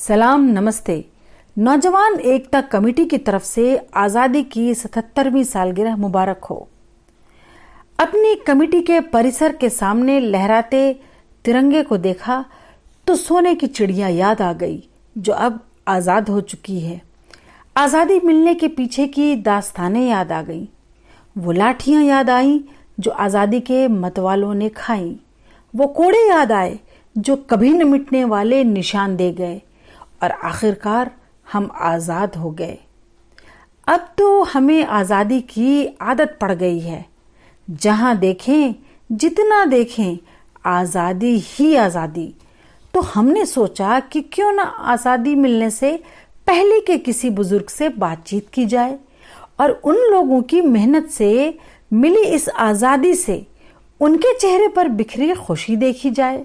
सलाम नमस्ते। नौजवान एकता कमेटी की तरफ से आज़ादी की 77वीं सालगिरह मुबारक हो। अपनी कमेटी के परिसर के सामने लहराते तिरंगे को देखा तो सोने की चिड़िया याद आ गई जो अब आज़ाद हो चुकी है। आज़ादी मिलने के पीछे की दास्तानें याद आ गईं। वो लाठियां याद आईं जो आज़ादी के मतवालों ने खाई। वो कोड़े याद आए जो कभी न मिटने वाले निशान दे गए और आखिरकार हम आज़ाद हो गए। अब तो हमें आज़ादी की आदत पड़ गई है। जहां देखें जितना देखें आज़ादी ही आज़ादी। तो हमने सोचा कि क्यों ना आज़ादी मिलने से पहले के किसी बुजुर्ग से बातचीत की जाए और उन लोगों की मेहनत से मिली इस आज़ादी से उनके चेहरे पर बिखरी खुशी देखी जाए।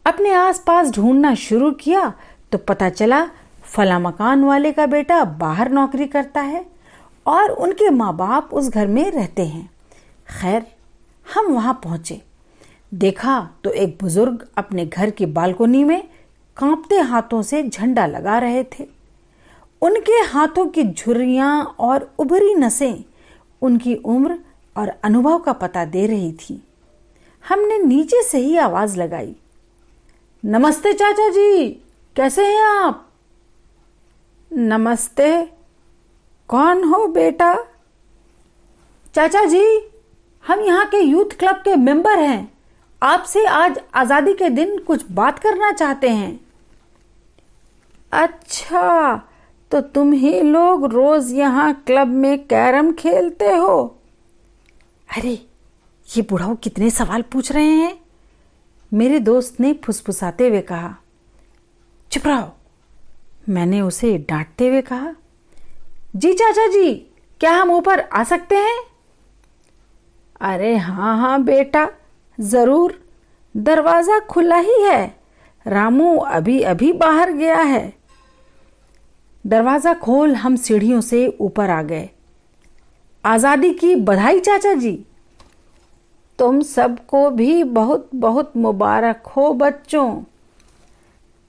अपने आसपास ढूंढना शुरू किया तो पता चला फला मकान वाले का बेटा बाहर नौकरी करता है और उनके माँ बाप उस घर में रहते हैं। खैर, हम वहां पहुंचे। देखा तो एक बुजुर्ग अपने घर की बालकोनी में कांपते हाथों से झंडा लगा रहे थे। उनके हाथों की झुर्रियां और उभरी नसें उनकी उम्र और अनुभव का पता दे रही थी। हमने नीचे से ही आवाज लगाई, नमस्ते चाचा जी, कैसे हैं आप? नमस्ते, कौन हो बेटा? चाचा जी, हम यहाँ के यूथ क्लब के मेंबर हैं। आपसे आज आज़ादी के दिन कुछ बात करना चाहते हैं। अच्छा, तो तुम ही लोग रोज यहाँ क्लब में कैरम खेलते हो? अरे, ये बुढ़ाऊ कितने सवाल पूछ रहे हैं, मेरे दोस्त ने फुसफुसाते हुए कहा। चुप रहो, मैंने उसे डांटते हुए कहा। जी चाचा जी, क्या हम ऊपर आ सकते हैं? अरे हाँ हाँ बेटा, जरूर, दरवाजा खुला ही है। रामू अभी अभी बाहर गया है। दरवाजा खोल हम सीढ़ियों से ऊपर आ गए। आज़ादी की बधाई चाचा जी। तुम सबको भी बहुत बहुत मुबारक हो बच्चों।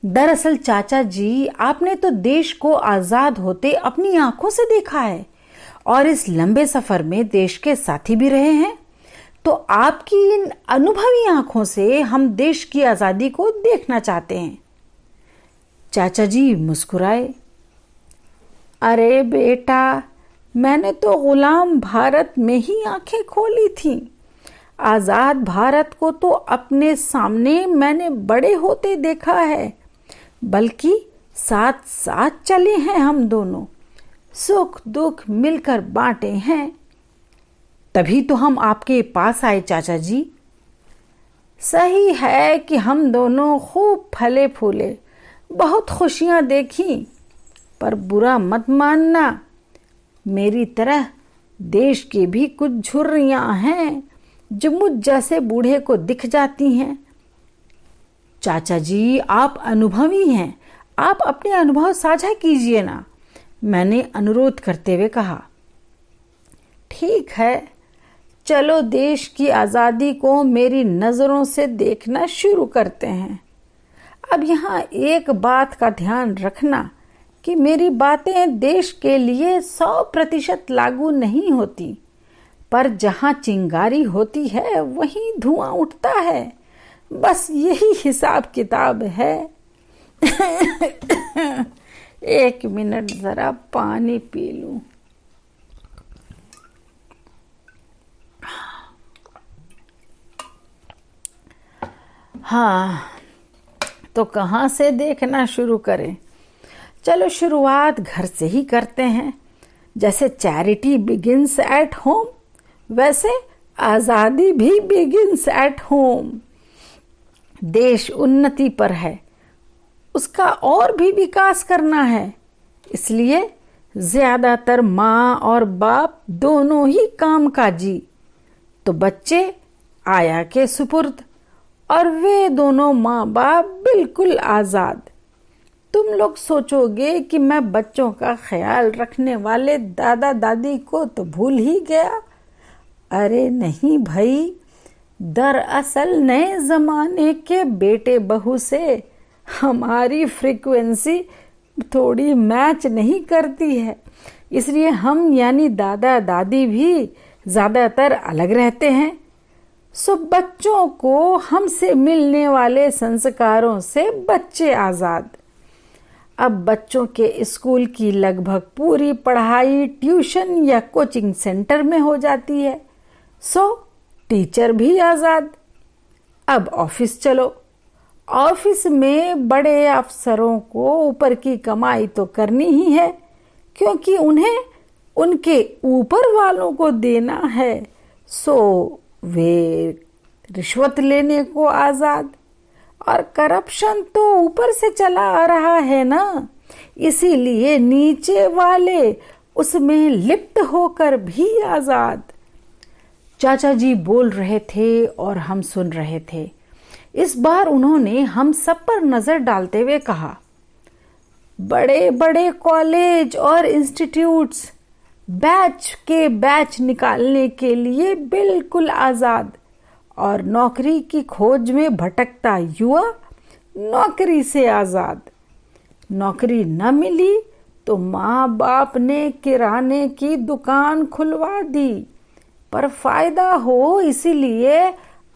दरअसल चाचा जी, आपने तो देश को आज़ाद होते अपनी आंखों से देखा है और इस लंबे सफर में देश के साथी भी रहे हैं। तो आपकी इन अनुभवी आंखों से हम देश की आज़ादी को देखना चाहते हैं। चाचा जी मुस्कुराए। अरे बेटा, मैंने तो गुलाम भारत में ही आंखें खोली थीं। आज़ाद भारत को तो अपने सामने मैंने बड़े होते देखा है, बल्कि साथ साथ चले हैं हम दोनों, सुख दुख मिलकर बांटे हैं। तभी तो हम आपके पास आए चाचा जी। सही है कि हम दोनों खूब फले फूले, बहुत खुशियां देखी, पर बुरा मत मानना, मेरी तरह देश की भी कुछ झुर्रियां हैं जो मुझ जैसे बूढ़े को दिख जाती हैं। चाचा जी, आप अनुभवी हैं, आप अपने अनुभव साझा कीजिए ना, मैंने अनुरोध करते हुए कहा। ठीक है, चलो देश की आज़ादी को मेरी नज़रों से देखना शुरू करते हैं। अब यहाँ एक बात का ध्यान रखना कि मेरी बातें देश के लिए 100% लागू नहीं होती, पर जहाँ चिंगारी होती है वहीं धुआं उठता है। बस यही हिसाब किताब है। एक मिनट, जरा पानी पी लूं। हाँ, तो कहाँ से देखना शुरू करें? चलो शुरुआत घर से ही करते हैं। जैसे चैरिटी बिगिंस एट होम, वैसे आज़ादी भी बिगिंस एट होम। देश उन्नति पर है, उसका और भी विकास करना है, इसलिए ज्यादातर माँ और बाप दोनों ही कामकाजी, तो बच्चे आया के सुपुर्द और वे दोनों माँ बाप बिल्कुल आज़ाद। तुम लोग सोचोगे कि मैं बच्चों का ख्याल रखने वाले दादा दादी को तो भूल ही गया। अरे नहीं भाई, दरअसल नए जमाने के बेटे बहू से हमारी फ्रीक्वेंसी थोड़ी मैच नहीं करती है, इसलिए हम यानी दादा दादी भी ज़्यादातर अलग रहते हैं। सो बच्चों को हमसे मिलने वाले संस्कारों से बच्चे आज़ाद। अब बच्चों के स्कूल की लगभग पूरी पढ़ाई ट्यूशन या कोचिंग सेंटर में हो जाती है, सो टीचर भी आज़ाद। अब ऑफिस चलो, ऑफिस में बड़े अफसरों को ऊपर की कमाई तो करनी ही है, क्योंकि उन्हें उनके ऊपर वालों को देना है, सो वे रिश्वत लेने को आज़ाद। और करप्शन तो ऊपर से चला आ रहा है ना, इसीलिए नीचे वाले उसमें लिप्त होकर भी आज़ाद। चाचा जी बोल रहे थे और हम सुन रहे थे। इस बार उन्होंने हम सब पर नजर डालते हुए कहा, बड़े बड़े कॉलेज और इंस्टीट्यूट्स बैच के बैच निकालने के लिए बिल्कुल आज़ाद, और नौकरी की खोज में भटकता युवा नौकरी से आज़ाद। नौकरी न मिली तो माँ बाप ने किराने की दुकान खुलवा दी, पर फायदा हो इसीलिए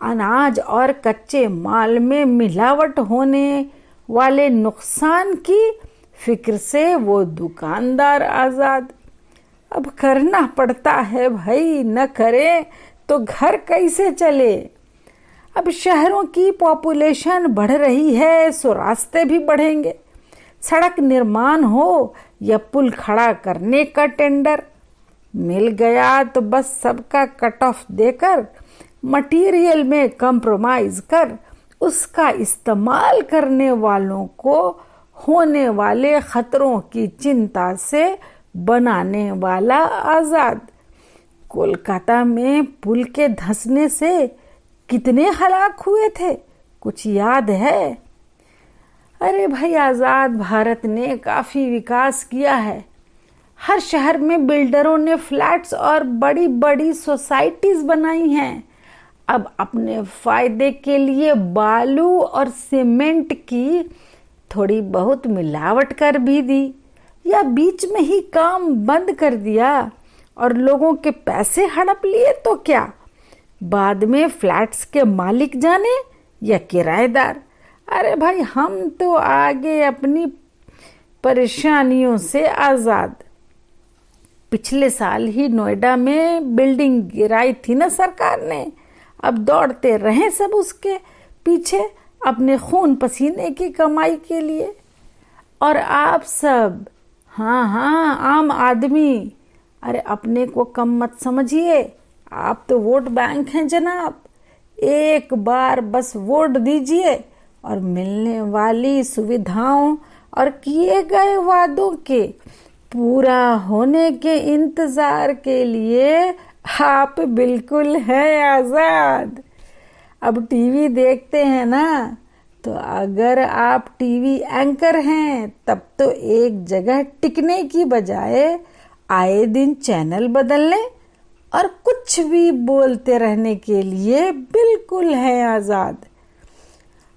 अनाज और कच्चे माल में मिलावट होने वाले नुकसान की फिक्र से वो दुकानदार आज़ाद। अब करना पड़ता है भाई, न करे तो घर कैसे चले। अब शहरों की पॉपुलेशन बढ़ रही है, सो रास्ते भी बढ़ेंगे। सड़क निर्माण हो या पुल खड़ा करने का टेंडर मिल गया तो बस सबका कट ऑफ देकर मटेरियल में कंप्रोमाइज कर उसका इस्तेमाल करने वालों को होने वाले खतरों की चिंता से बनाने वाला आज़ाद। कोलकाता में पुल के धंसने से कितने हलाक हुए थे, कुछ याद है? अरे भाई, आज़ाद भारत ने काफ़ी विकास किया है। हर शहर में बिल्डरों ने फ्लैट्स और बड़ी बड़ी सोसाइटीज बनाई हैं। अब अपने फायदे के लिए बालू और सीमेंट की थोड़ी बहुत मिलावट कर भी दी, या बीच में ही काम बंद कर दिया और लोगों के पैसे हड़प लिए तो क्या, बाद में फ्लैट्स के मालिक जाने या किराएदार। अरे भाई, हम तो आगे अपनी परेशानियों से आज़ाद। पिछले साल ही नोएडा में बिल्डिंग गिराई थी ना सरकार ने, अब दौड़ते रहे सब उसके पीछे अपने खून पसीने की कमाई के लिए। और आप सब, हाँ, आम आदमी, अरे अपने को कम मत समझिए, आप तो वोट बैंक हैं जनाब। एक बार बस वोट दीजिए और मिलने वाली सुविधाओं और किए गए वादों के पूरा होने के इंतजार के लिए आप बिल्कुल हैं आज़ाद। अब टीवी देखते हैं ना, तो अगर आप टीवी एंकर हैं तब तो एक जगह टिकने की बजाय आए दिन चैनल बदल लें और कुछ भी बोलते रहने के लिए बिल्कुल है आज़ाद।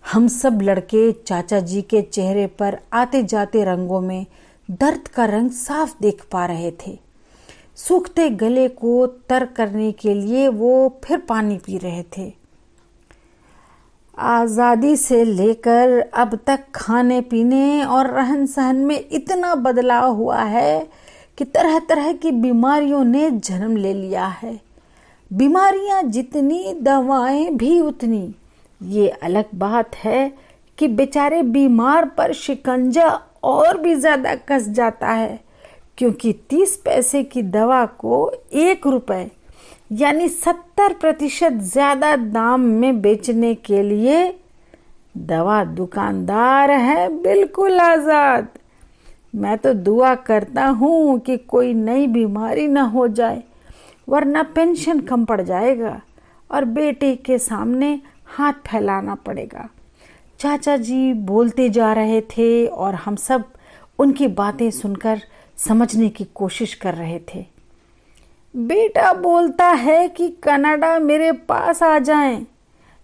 हम सब लड़के चाचा जी के चेहरे पर आते जाते रंगों में दर्द का रंग साफ देख पा रहे थे। सूखते गले को तर करने के लिए वो फिर पानी पी रहे थे। आज़ादी से लेकर अब तक खाने पीने और रहन सहन में इतना बदलाव हुआ है कि तरह तरह की बीमारियों ने जन्म ले लिया है। बीमारियां जितनी, दवाएं भी उतनी। ये अलग बात है कि बेचारे बीमार पर शिकंजा और भी ज्यादा कस जाता है, क्योंकि 30 पैसे की दवा को 1 रुपए यानी 70% ज्यादा दाम में बेचने के लिए दवा दुकानदार है बिल्कुल आज़ाद। मैं तो दुआ करता हूँ कि कोई नई बीमारी ना हो जाए, वरना पेंशन कम पड़ जाएगा और बेटे के सामने हाथ फैलाना पड़ेगा। चाचा जी बोलते जा रहे थे और हम सब उनकी बातें सुनकर समझने की कोशिश कर रहे थे। बेटा बोलता है कि कनाडा मेरे पास आ जाएं,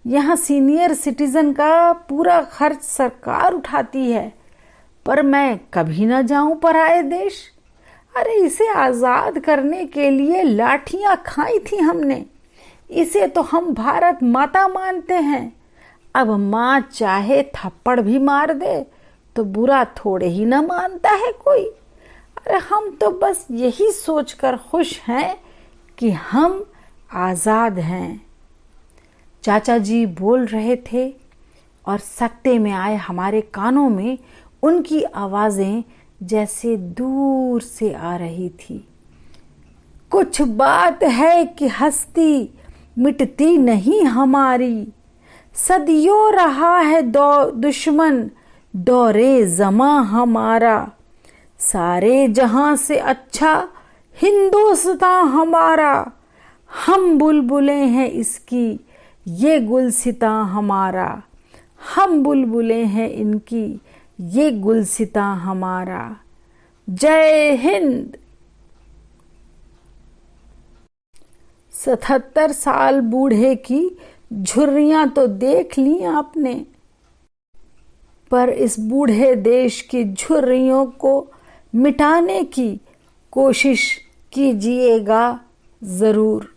यहाँ सीनियर सिटीजन का पूरा खर्च सरकार उठाती है, पर मैं कभी ना जाऊं पराए देश। अरे इसे आजाद करने के लिए लाठियां खाई थी हमने, इसे तो हम भारत माता मानते हैं। अब माँ चाहे थप्पड़ भी मार दे तो बुरा थोड़े ही ना मानता है कोई। अरे हम तो बस यही सोचकर खुश हैं कि हम आजाद हैं। चाचा जी बोल रहे थे और सकते में आए हमारे कानों में उनकी आवाजें जैसे दूर से आ रही थी। कुछ बात है कि हस्ती मिटती नहीं हमारी, सदियों रहा है दुश्मन दौरे जमा हमारा। सारे जहां से अच्छा हिंदुस्तान हमारा, हम बुलबुलें हैं इसकी ये गुलसिता हमारा। हम बुलबुलें हैं इनकी ये गुलसिता हमारा। जय हिंद। 77 साल बूढ़े की झुर्रियां तो देख ली आपने, पर इस बूढ़े देश की झुर्रियों को मिटाने की कोशिश कीजिएगा जरूर।